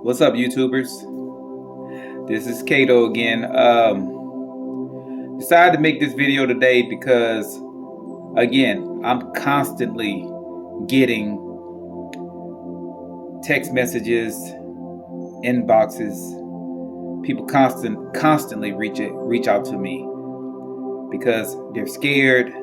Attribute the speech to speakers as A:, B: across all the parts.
A: What's up, YouTubers? This is Kato again. Decided to make this video today because, again, I'm constantly getting text messages, inboxes, people constantly reach out to me because they're scared.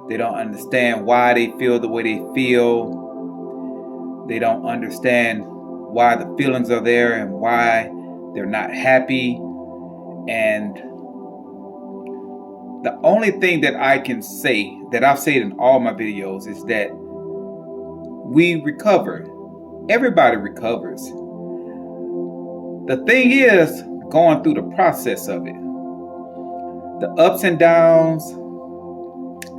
A: They don't understand why they feel the way they feel. They don't understand why the feelings are there and why they're not happy. And the only thing that I can say, that I've said in all my videos, is that we recover. Everybody recovers. The thing is going through the process of it. The ups and downs,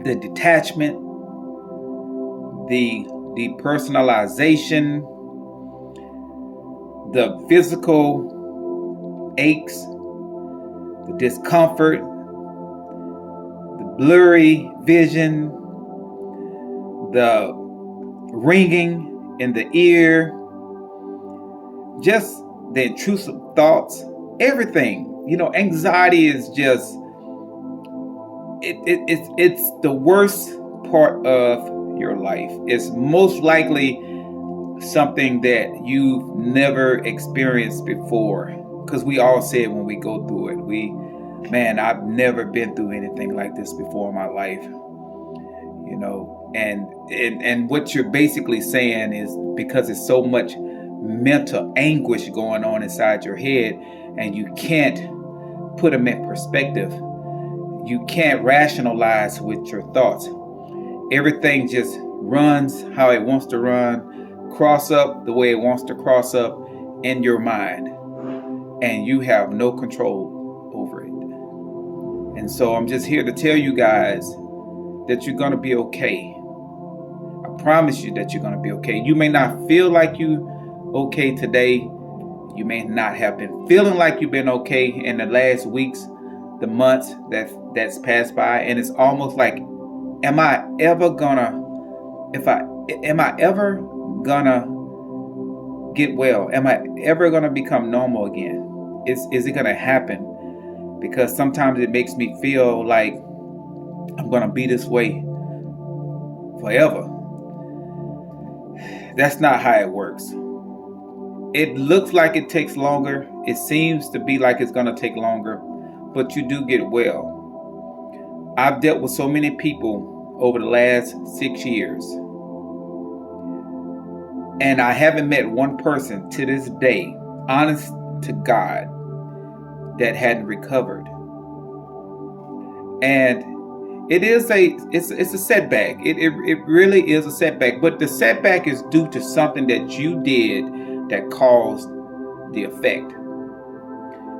A: the detachment, the depersonalization, the physical aches, the discomfort, the blurry vision, the ringing in the ear, just the intrusive thoughts, everything. Anxiety is just, it's the worst part of your life. It's most likely something that you've never experienced before, because we all say it when we go through it. I've never been through anything like this before in my life, and what you're basically saying is because it's so much mental anguish going on inside your head and you can't put them in perspective. You can't rationalize with your thoughts. Everything just runs how it wants to run, cross up the way it wants to cross up in your mind, and you have no control over it. And so I'm just here to tell you guys that you're going to be okay. I promise you that you're going to be okay. You may not feel like you okay today. You may not have been feeling like you've been okay in the last weeks, the months that's passed by, and it's almost like, am I ever gonna get well? Am I ever gonna become normal again? Is it gonna happen? Because sometimes it makes me feel like I'm gonna be this way forever. That's not how it works. It looks like it takes longer. It seems to be like it's gonna take longer, but you do get well. I've dealt with so many people over the last 6 years, and I haven't met one person to this day, honest to God, that hadn't recovered. And it's a setback. It really is a setback. But the setback is due to something that you did that caused the effect.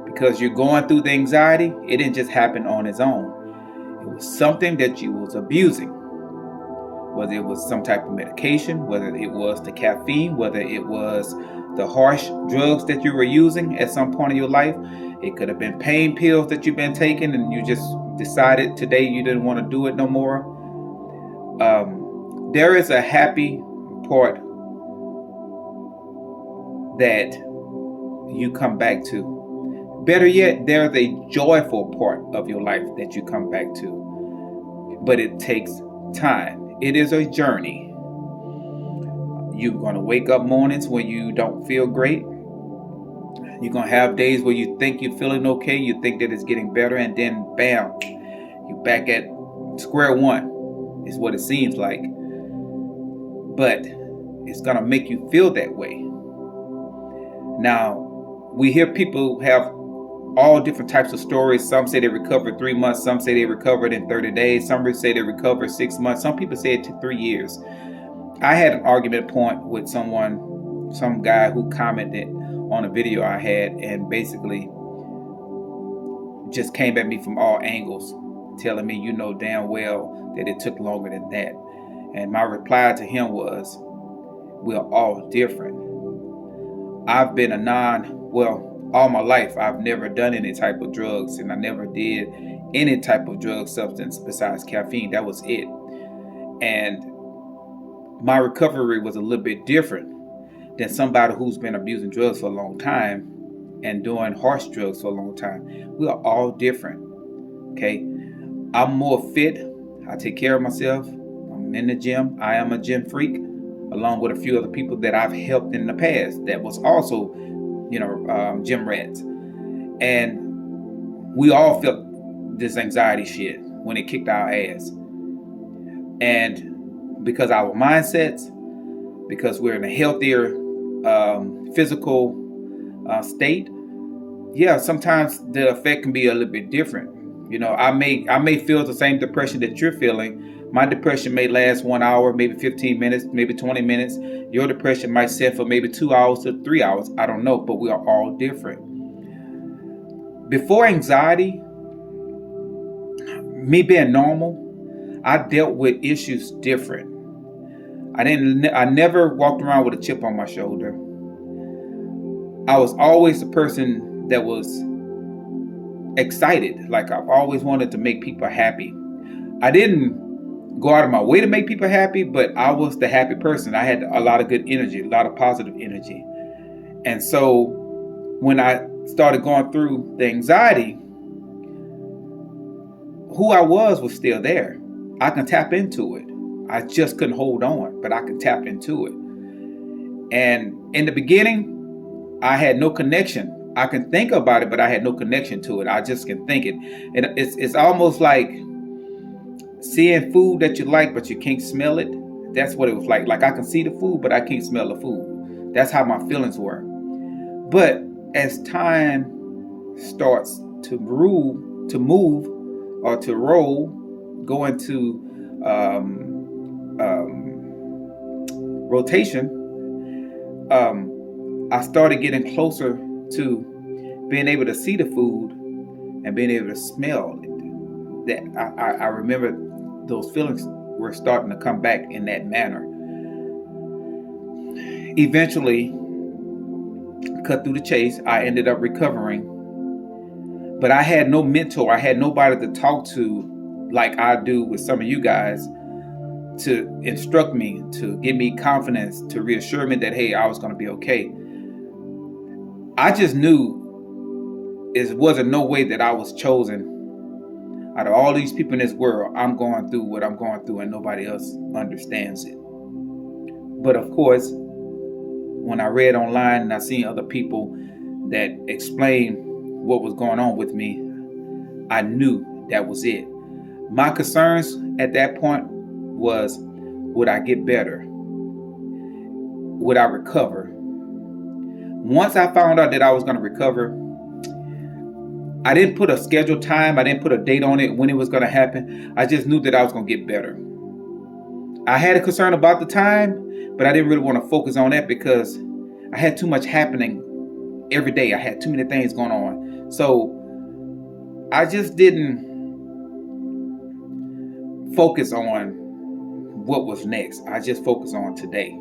A: Because you're going through the anxiety, it didn't just happen on its own. It was something that you was abusing. Whether it was some type of medication, whether it was the caffeine, whether it was the harsh drugs that you were using at some point in your life. It could have been pain pills that you've been taking and you just decided today you didn't want to do it no more. There is a happy part that you come back to. Better yet, there's a joyful part of your life that you come back to. But it takes time. It is a journey. You're going to wake up mornings when you don't feel great. You're going to have days where you think you're feeling okay. You think that it's getting better. And then, bam, you're back at square one, is what it seems like. But it's going to make you feel that way. Now, we hear people have all different types of stories. Some say they recovered 3 months. Some say they recovered in 30 days. Some say they recovered 6 months. Some people say it took 3 years. I had an argument point with some guy who commented on a video I had and basically just came at me from all angles, telling me, you know damn well that it took longer than that. And my reply to him was, we're all different. I've been all my life, I've never done any type of drugs, and I never did any type of drug substance besides caffeine. That was it. And my recovery was a little bit different. than somebody who's been abusing drugs for a long time and doing harsh drugs for a long time. We are all different. Okay. I'm more fit. I take care of myself. I'm in the gym. I am a gym freak, along with a few other people that I've helped in the past that was also, gym rats. And we all felt this anxiety shit when it kicked our ass. And because our mindsets, because we're in a healthier physical state, yeah, sometimes the effect can be a little bit different. I may feel the same depression that you're feeling. My depression may last 1 hour, maybe 15 minutes, maybe 20 minutes. Your depression might set for maybe 2 hours to 3 hours. I don't know, but we are all different. Before anxiety, me being normal, I dealt with issues different. I never walked around with a chip on my shoulder. I was always the person that was excited. Like, I've always wanted to make people happy. I didn't go out of my way to make people happy, but I was the happy person. I had a lot of good energy, a lot of positive energy. And so when I started going through the anxiety, who I was still there. I can tap into it. I just couldn't hold on, but I could tap into it. And in the beginning, I had no connection. I can think about it, but I had no connection to it. I just can think it. And it's almost like seeing food that you like, but you can't smell it. That's what it was like. Like, I can see the food, but I can't smell the food. That's how my feelings were. But as time starts to move or to roll, go into rotation, I started getting closer to being able to see the food and being able to smell it. That I remember those feelings were starting to come back in that manner. Eventually, cut through the chase, I ended up recovering. But I had no mentor. I had nobody to talk to like I do with some of you guys, to instruct me, to give me confidence, to reassure me that, hey, I was going to be okay. I just knew it wasn't no way that I was chosen. Out of all these people in this world, I'm going through what I'm going through and nobody else understands it. But of course, when I read online and I seen other people that explained what was going on with me, I knew that was it. My concerns at that point was, would I get better? Would I recover? Once I found out that I was going to recover, I didn't put a scheduled time. I didn't put a date on it when it was going to happen. I just knew that I was going to get better. I had a concern about the time, but I didn't really want to focus on that because I had too much happening every day. I had too many things going on. So I just didn't focus on what was next. I just focused on today.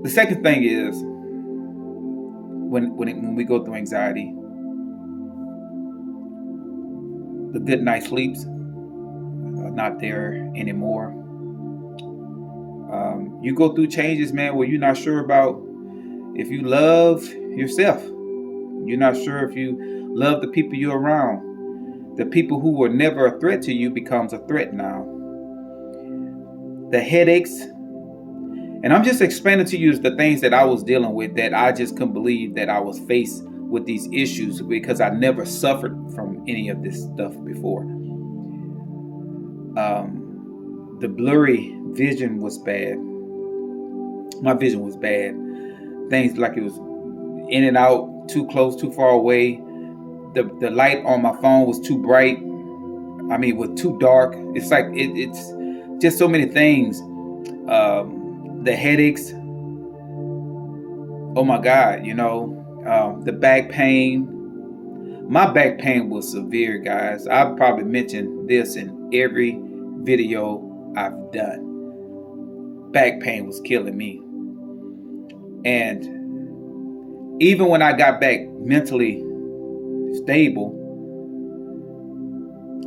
A: The second thing is, when we go through anxiety, the good night sleeps are not there anymore. You go through changes, man, where you're not sure about if you love yourself. You're not sure if you love the people you're around. The people who were never a threat to you becomes a threat now. The headaches. And I'm just explaining to you the things that I was dealing with, that I just couldn't believe that I was faced with these issues, because I never suffered from any of this stuff before. The blurry vision was bad. My vision was bad. Things like it was in and out, too close, too far away. The light on my phone was too bright. I mean, was too dark. It's like it's just so many things. The headaches. Oh my God, the back pain. My back pain was severe, guys. I've probably mentioned this in every video I've done. Back pain was killing me. And even when I got back mentally stable,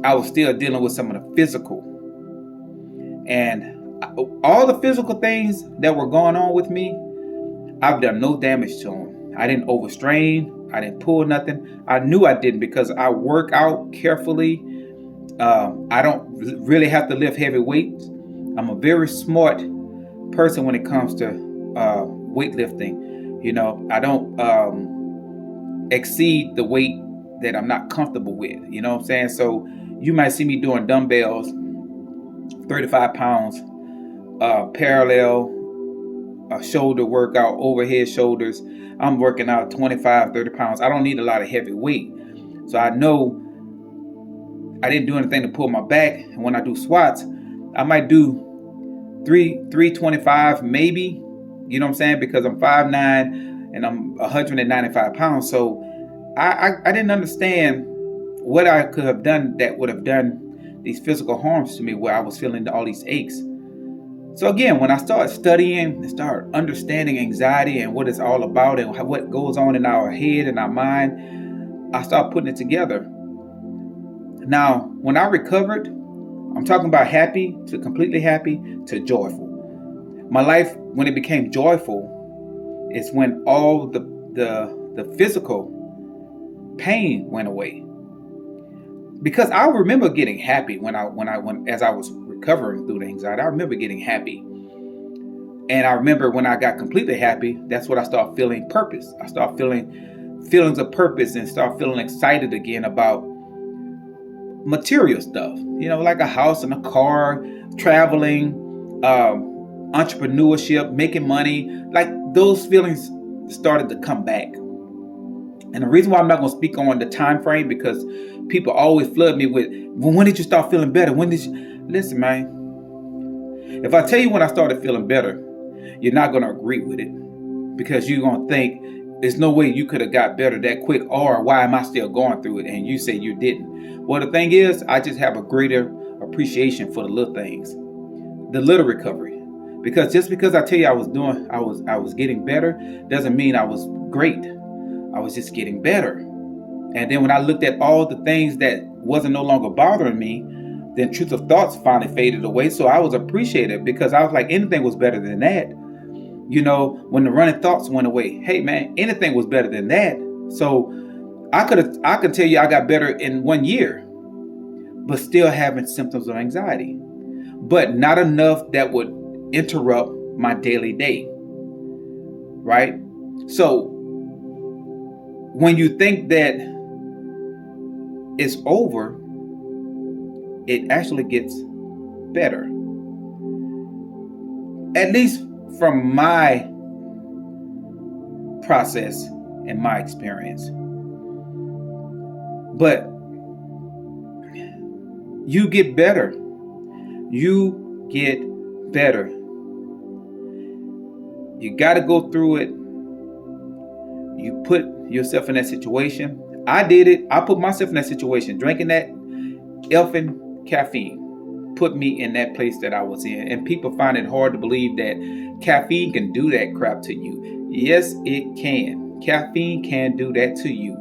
A: I was still dealing with some of the physical. And All the physical things that were going on with me, I've done no damage to them. I didn't overstrain. I didn't pull nothing. I knew I didn't because I work out carefully. I don't really have to lift heavy weights. I'm a very smart person when it comes to weightlifting. I don't exceed the weight that I'm not comfortable with. You know what I'm saying? So you might see me doing dumbbells, 35 pounds, parallel shoulder workout, overhead shoulders. I'm working out 25, 30 pounds. I don't need a lot of heavy weight. So I know I didn't do anything to pull my back. And when I do squats, I might do 325 maybe. You know what I'm saying? Because I'm 5'9" and I'm 195 pounds. So I didn't understand what I could have done that would have done these physical harms to me where I was feeling all these aches. So again, when I started studying and started understanding anxiety and what it's all about and what goes on in our head and our mind, I started putting it together. Now, when I recovered, I'm talking about happy to completely happy to joyful. My life, when it became joyful, is when all the physical pain went away. Because I remember getting happy as I was recovering through the anxiety. I remember getting happy. And I remember when I got completely happy, that's when I started feeling purpose. I started feeling feelings of purpose and start feeling excited again about material stuff. Like a house and a car, traveling, entrepreneurship, making money. Like those feelings started to come back. And the reason why I'm not going to speak on the time frame, because people always flood me with, well, when did you start feeling better? Listen, man, if I tell you when I started feeling better, you're not going to agree with it, because you're going to think there's no way you could have got better that quick, or why am I still going through it? And you say you didn't. Well, the thing is, I just have a greater appreciation for the little things, the little recovery, because just because I tell you I was getting better doesn't mean I was great. I was just getting better. And then when I looked at all the things that wasn't no longer bothering me, then intrusive thoughts finally faded away. So I was appreciative, because I was like, anything was better than that. When the running thoughts went away, hey man, anything was better than that. So I could tell you I got better in 1 year, but still having symptoms of anxiety, but not enough that would interrupt my daily day. Right? So when you think that it's over, it actually gets better. At least from my process and my experience. But you get better. You get better. You got to go through it. You put yourself in that situation. I did it. I put myself in that situation. Drinking that effing caffeine put me in that place that I was in. And people find it hard to believe that caffeine can do that crap to you. Yes, it can. Caffeine can do that to you.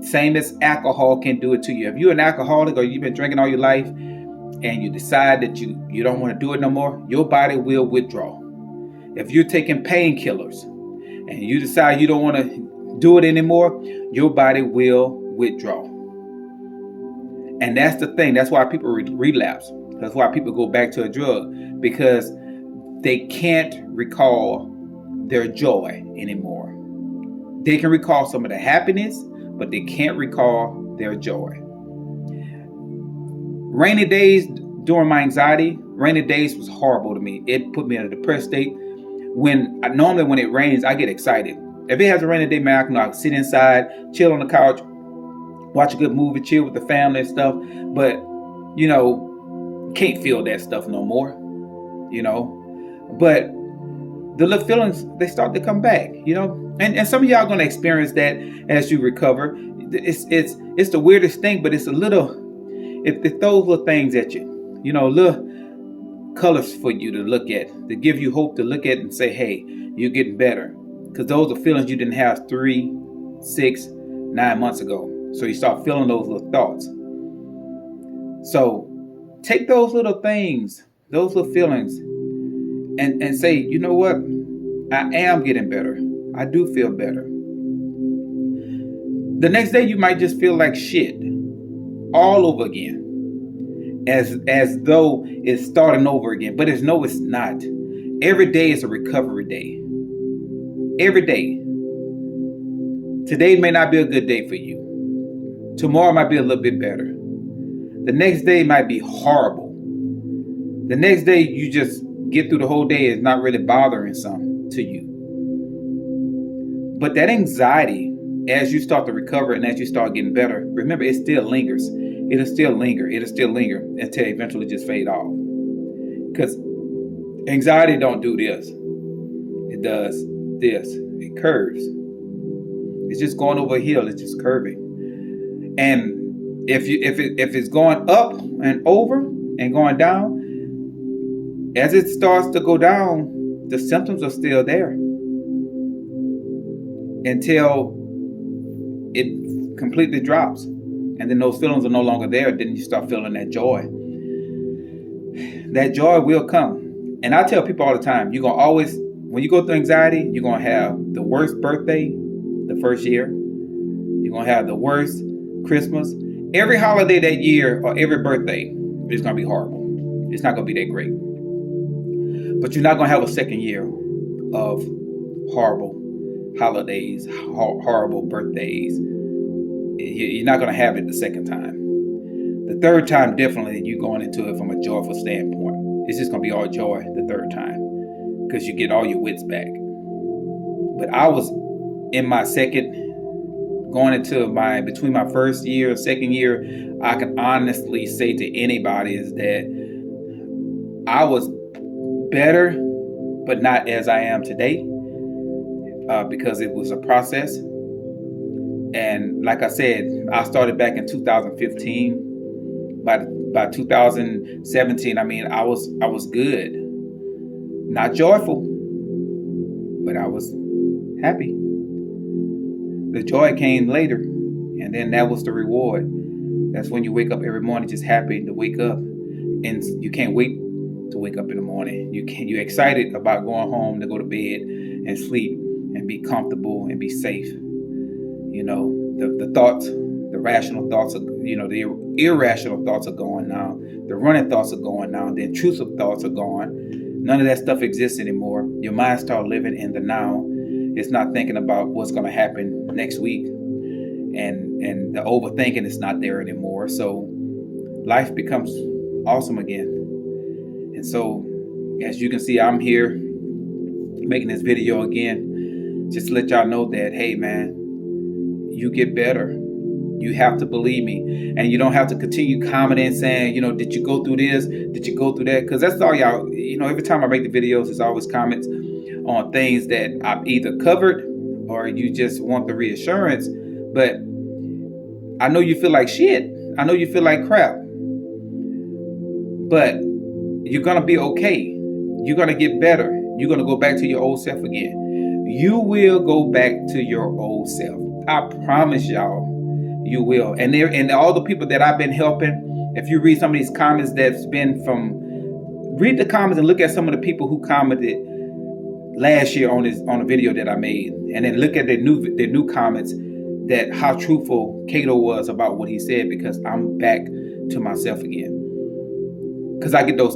A: Same as alcohol can do it to you. If you're an alcoholic or you've been drinking all your life and you decide that you don't want to do it no more, your body will withdraw. If you're taking painkillers and you decide you don't want to do it anymore, your body will withdraw. And that's the thing. That's why people relapse. That's why people go back to a drug, because they can't recall their joy anymore. They can recall some of the happiness, but they can't recall their joy. Rainy days during my anxiety, rainy days was horrible to me. It put me in a depressed state. Normally when it rains, I get excited. If it has a rainy day, man, I can sit inside, chill on the couch, watch a good movie, chill with the family and stuff. But, can't feel that stuff no more, But the little feelings, they start to come back, And some of y'all going to experience that as you recover. It's the weirdest thing, but it's a little, it throws little things at you, little colors for you to look at, to give you hope to look at and say, hey, you're getting better. Because those are feelings you didn't have 3, 6, 9 months ago. So you start feeling those little thoughts. So take those little things, those little feelings, and say, you know what? I am getting better. I do feel better. The next day you might just feel like shit all over again. As though it's starting over again. But it's not. Every day is a recovery day. Every day. Today may not be a good day for you. Tomorrow might be a little bit better. The next day might be horrible. The next day you just get through the whole day is not really bothering something to you. But that anxiety, as you start to recover and as you start getting better, remember, it still lingers. It'll still linger. It'll still linger until it eventually just fade off. Because anxiety don't do this. It does this. It curves. It's just going over a hill. It's just curving. And if it's going up and over and going down, as it starts to go down, the symptoms are still there until it completely drops. And then those feelings are no longer there. Then you start feeling that joy. That joy will come. And I tell people all the time, you're going to always, when you go through anxiety, you're going to have the worst birthday the first year. You're going to have the worst Christmas. Every holiday that year or every birthday is going to be horrible. It's not going to be that great. But you're not going to have a second year of horrible holidays, horrible birthdays. You're not going to have it the second time. The third time, definitely, you're going into it from a joyful standpoint. It's just going to be all joy the third time because you get all your wits back. But I was in my second, going into between my first year and second year, I can honestly say to anybody is that I was better, but not as I am today because it was a process. And like I said, I started back in 2015. By 2017, I mean, I was good. Not joyful, but I was happy. The joy came later, and then that was the reward. That's when you wake up every morning just happy to wake up, and you can't wait to wake up in the morning. You're excited about going home to go to bed and sleep and be comfortable and be safe. You know, the thoughts, the rational thoughts, the irrational thoughts are gone now. The running thoughts are gone now. The intrusive thoughts are gone. None of that stuff exists anymore. Your mind starts living in the now. It's not thinking about what's going to happen next week. And the overthinking is not there anymore. So life becomes awesome again. And so, as you can see, I'm here making this video again, just to let y'all know that, hey, man, you get better. You have to believe me. And you don't have to continue commenting saying, did you go through this? Did you go through that? Because that's all y'all, every time I make the videos, it's always comments on things that I've either covered or you just want the reassurance. But I know you feel like shit. I know you feel like crap. But you're going to be okay. You're going to get better. You're going to go back to your old self again. You will go back to your old self. I promise y'all, you will. And all the people that I've been helping, if you read some of these comments that's been read the comments and look at some of the people who commented last year on a video that I made, and then look at their new comments, that how truthful Cato was about what he said, because I'm back to myself again. Because I get those